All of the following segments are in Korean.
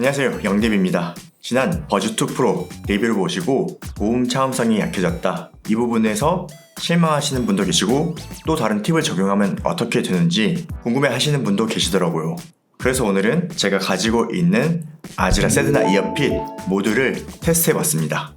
안녕하세요, 영딥입니다. 지난 버즈2 프로 리뷰를 보시고 고음 차음성이 약해졌다, 이 부분에서 실망하시는 분도 계시고 또 다른 팁을 적용하면 어떻게 되는지 궁금해 하시는 분도 계시더라고요. 그래서 오늘은 제가 가지고 있는 아즈라 세드나 이어핏 모두를 테스트해봤습니다.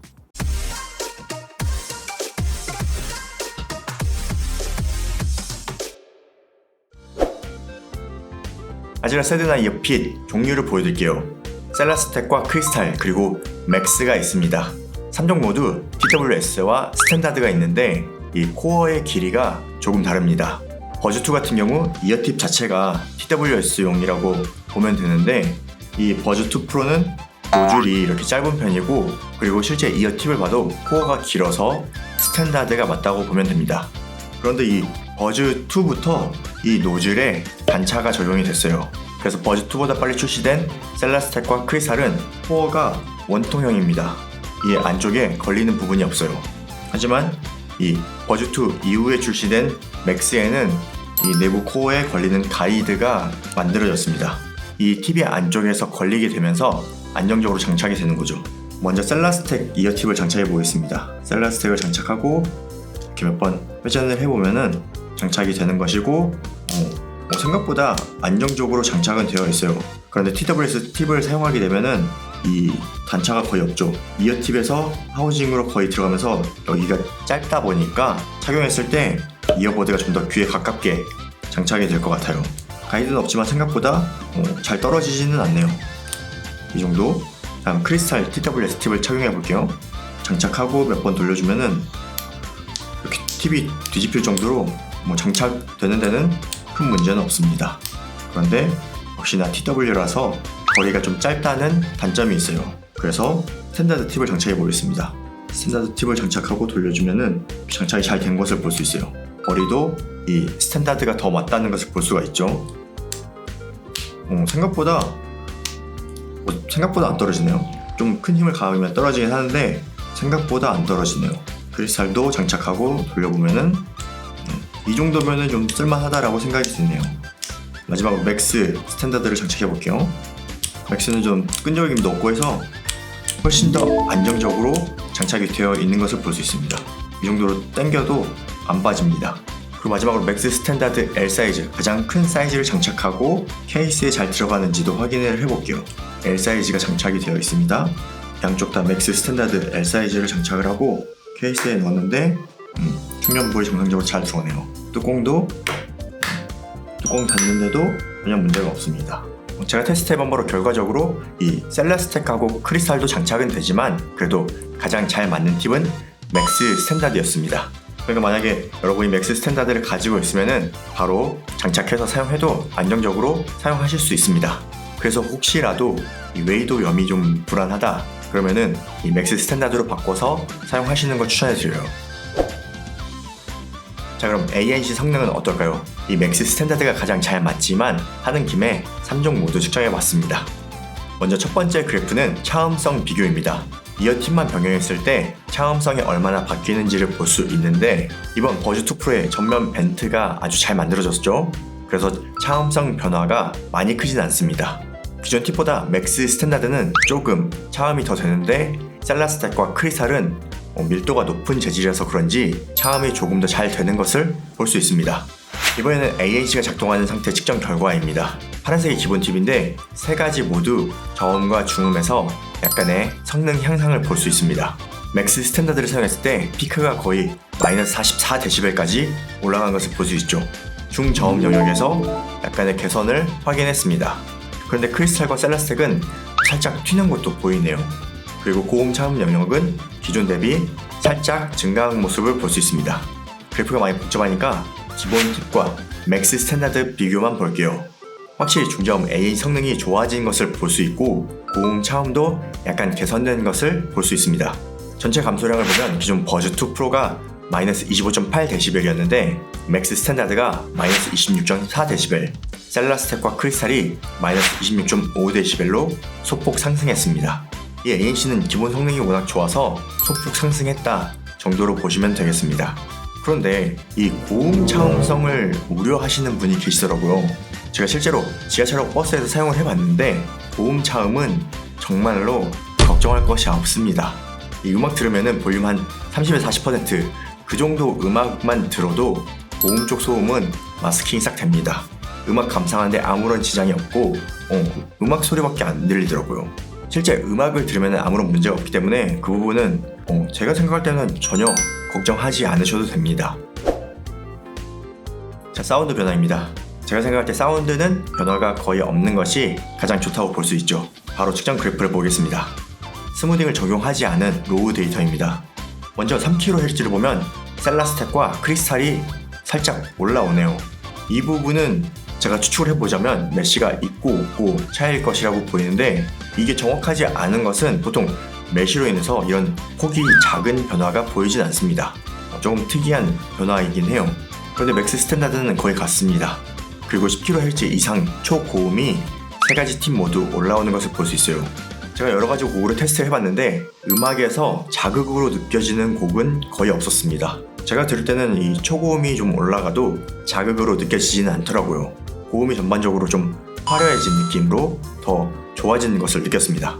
아즈라 세드나 이어핏 종류를 보여드릴게요. 셀라스텍과 크리스탈 그리고 맥스가 있습니다. 3종 모두 TWS와 스탠다드가 있는데 이 코어의 길이가 조금 다릅니다. 버즈2 같은 경우 이어팁 자체가 TWS용이라고 보면 되는데 이 버즈2 프로는 노즐이 이렇게 짧은 편이고, 그리고 실제 이어팁을 봐도 코어가 길어서 스탠다드가 맞다고 보면 됩니다. 그런데 이 버즈2부터 이 노즐에 단차가 적용이 됐어요. 그래서 버즈2보다 빨리 출시된 셀라스텍과 크리스탈은 코어가 원통형입니다. 이 안쪽에 걸리는 부분이 없어요. 하지만 이 버즈2 이후에 출시된 맥스에는 이 내부 코어에 걸리는 가이드가 만들어졌습니다. 이 팁이 안쪽에서 걸리게 되면서 안정적으로 장착이 되는 거죠. 먼저 셀라스텍 이어팁을 장착해 보겠습니다. 셀라스텍을 장착하고 이렇게 몇 번 회전을 해보면은 장착이 되는 것이고, 생각보다 안정적으로 장착은 되어 있어요. 그런데 TWS 팁을 사용하게 되면은 이 단차가 거의 없죠. 이어팁에서 하우징으로 거의 들어가면서 여기가 짧다 보니까 착용했을 때 이어버드가 좀 더 귀에 가깝게 장착이 될 것 같아요. 가이드는 없지만 생각보다 잘 떨어지지는 않네요. 이 정도. 다음 크리스탈 TWS 팁을 착용해 볼게요. 장착하고 몇 번 돌려주면은 이렇게 팁이 뒤집힐 정도로 장착되는 데는 큰 문제는 없습니다. 그런데 역시나 TW라서 거리가 좀 짧다는 단점이 있어요. 그래서 스탠다드 팁을 장착해 보겠습니다. 스탠다드 팁을 장착하고 돌려주면은 장착이 잘 된 것을 볼 수 있어요. 거리도 이 스탠다드가 더 맞다는 것을 볼 수가 있죠. 생각보다 안 떨어지네요. 좀 큰 힘을 가하면 떨어지긴 하는데 생각보다 안 떨어지네요. 크리스탈도 장착하고 돌려보면은 이 정도면은 좀 쓸만하다라고 생각이 드네요. 마지막으로 맥스 스탠다드를 장착해 볼게요. 맥스는 좀 끈적임도 없고 해서 훨씬 더 안정적으로 장착이 되어 있는 것을 볼 수 있습니다. 이 정도로 당겨도 안 빠집니다. 그리고 마지막으로 맥스 스탠다드 L 사이즈, 가장 큰 사이즈를 장착하고 케이스에 잘 들어가는지도 확인을 해볼게요. L 사이즈가 장착이 되어 있습니다. 양쪽 다 맥스 스탠다드 L 사이즈를 장착을 하고 케이스에 넣었는데 충전볼이 정상적으로 잘 들어오네요. 뚜껑 닫는데도 전혀 문제가 없습니다. 제가 테스트해본 바로 결과적으로 이 셀라스텍하고 크리스탈도 장착은 되지만 그래도 가장 잘 맞는 팁은 맥스 스탠다드였습니다. 그러니까 만약에 여러분이 맥스 스탠다드를 가지고 있으면은 바로 장착해서 사용해도 안정적으로 사용하실 수 있습니다. 그래서 혹시라도 이 웨이도염이 좀 불안하다 그러면은 이 맥스 스탠다드로 바꿔서 사용하시는 걸 추천해드려요. 자, 그럼 ANC 성능은 어떨까요? 이 맥스 스탠다드가 가장 잘 맞지만 하는 김에 3종 모두 측정해봤습니다. 먼저 첫 번째 그래프는 차음성 비교입니다. 이어팁만 변경했을 때 차음성이 얼마나 바뀌는지를 볼 수 있는데 이번 버즈2 프로의 전면 벤트가 아주 잘 만들어졌죠? 그래서 차음성 변화가 많이 크진 않습니다. 기존 팁보다 맥스 스탠다드는 조금 차음이 더 되는데 셀라스텍과 크리스탈은 밀도가 높은 재질이라서 그런지 차음이 조금 더 잘 되는 것을 볼 수 있습니다. 이번에는 ANC가 작동하는 상태 측정 결과입니다. 파란색이 기본 팁인데 세 가지 모두 저음과 중음에서 약간의 성능 향상을 볼 수 있습니다. 맥스 스탠다드를 사용했을 때 피크가 거의 마이너스 44dB까지 올라간 것을 볼 수 있죠. 중저음 영역에서 약간의 개선을 확인했습니다. 그런데 크리스탈과 셀라스텍은 살짝 튀는 것도 보이네요. 그리고 고음 차음 영역은 기존 대비 살짝 증가한 모습을 볼 수 있습니다. 그래프가 많이 복잡하니까 기본 팁과 맥스 스탠다드 비교만 볼게요. 확실히 중저음 A 성능이 좋아진 것을 볼 수 있고 고음 차음도 약간 개선된 것을 볼 수 있습니다. 전체 감소량을 보면 기존 버즈2 프로가 마이너스 25.8dB이었는데 맥스 스탠다드가 마이너스 26.4dB, 셀라스텍과 크리스탈이 마이너스 26.5dB로 소폭 상승했습니다. 이 ANC는 기본 성능이 워낙 좋아서 소폭 상승했다 정도로 보시면 되겠습니다. 그런데 이 고음 차음성을 우려하시는 분이 계시더라고요. 제가 실제로 지하철하고 버스에서 사용을 해봤는데 고음 차음은 정말로 걱정할 것이 없습니다. 이 음악 들으면은 볼륨 한 30에서 40%그 정도 음악만 들어도 고음 쪽 소음은 마스킹이 싹 됩니다. 음악 감상하는데 아무런 지장이 없고 음악 소리밖에 안 들리더라고요. 실제 음악을 들으면 아무런 문제가 없기 때문에 그 부분은 제가 생각할 때는 전혀 걱정하지 않으셔도 됩니다. 자, 사운드 변화입니다. 제가 생각할 때 사운드는 변화가 거의 없는 것이 가장 좋다고 볼 수 있죠. 바로 측정 그래프를 보겠습니다. 스무딩을 적용하지 않은 로우 데이터입니다. 먼저 3kHz를 보면 셀라스텍과 크리스탈이 살짝 올라오네요. 이 부분은 제가 추측을 해보자면 메쉬가 있고 없고 차이일 것이라고 보이는데, 이게 정확하지 않은 것은 보통 메쉬로 인해서 이런 폭이 작은 변화가 보이진 않습니다. 조금 특이한 변화이긴 해요. 그런데 맥스 스탠다드는 거의 같습니다. 그리고 10kHz 이상 초고음이 3가지 팀 모두 올라오는 것을 볼 수 있어요. 제가 여러가지 곡으로 테스트를 해봤는데 음악에서 자극으로 느껴지는 곡은 거의 없었습니다. 제가 들을 때는 이 초고음이 좀 올라가도 자극으로 느껴지지는 않더라고요. 고음이 전반적으로 좀 화려해진 느낌으로 더 좋아지는 것을 느꼈습니다.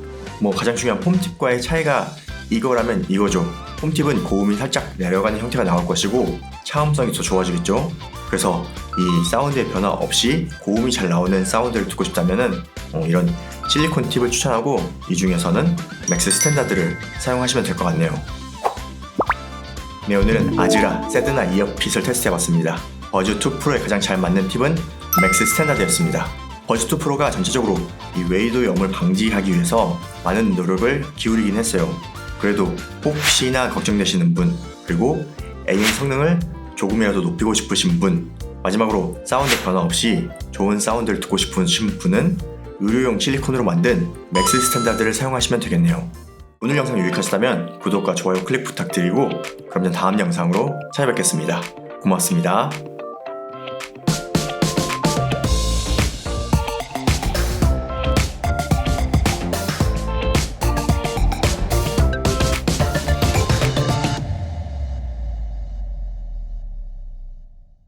가장 중요한 폼팁과의 차이가 이거라면 이거죠. 폼팁은 고음이 살짝 내려가는 형태가 나올 것이고 차음성이 더 좋아지겠죠. 그래서 이 사운드의 변화 없이 고음이 잘 나오는 사운드를 듣고 싶다면은 이런 실리콘 팁을 추천하고, 이 중에서는 맥스 스탠다드를 사용하시면 될 것 같네요. 네, 오늘은 아즈라 세드나 이어핏을 테스트해봤습니다. 버즈2 프로에 가장 잘 맞는 팁은 맥스 스탠다드였습니다. 버즈2 프로가 전체적으로 이 웨이도 염을 방지하기 위해서 많은 노력을 기울이긴 했어요. 그래도 혹시나 걱정되시는 분, 그리고 애인 성능을 조금이라도 높이고 싶으신 분, 마지막으로 사운드 변화 없이 좋은 사운드를 듣고 싶으신 분은 의료용 실리콘으로 만든 맥스 스탠다드를 사용하시면 되겠네요. 오늘 영상 유익하셨다면 구독과 좋아요 클릭 부탁드리고, 그럼 다음 영상으로 찾아뵙겠습니다. 고맙습니다.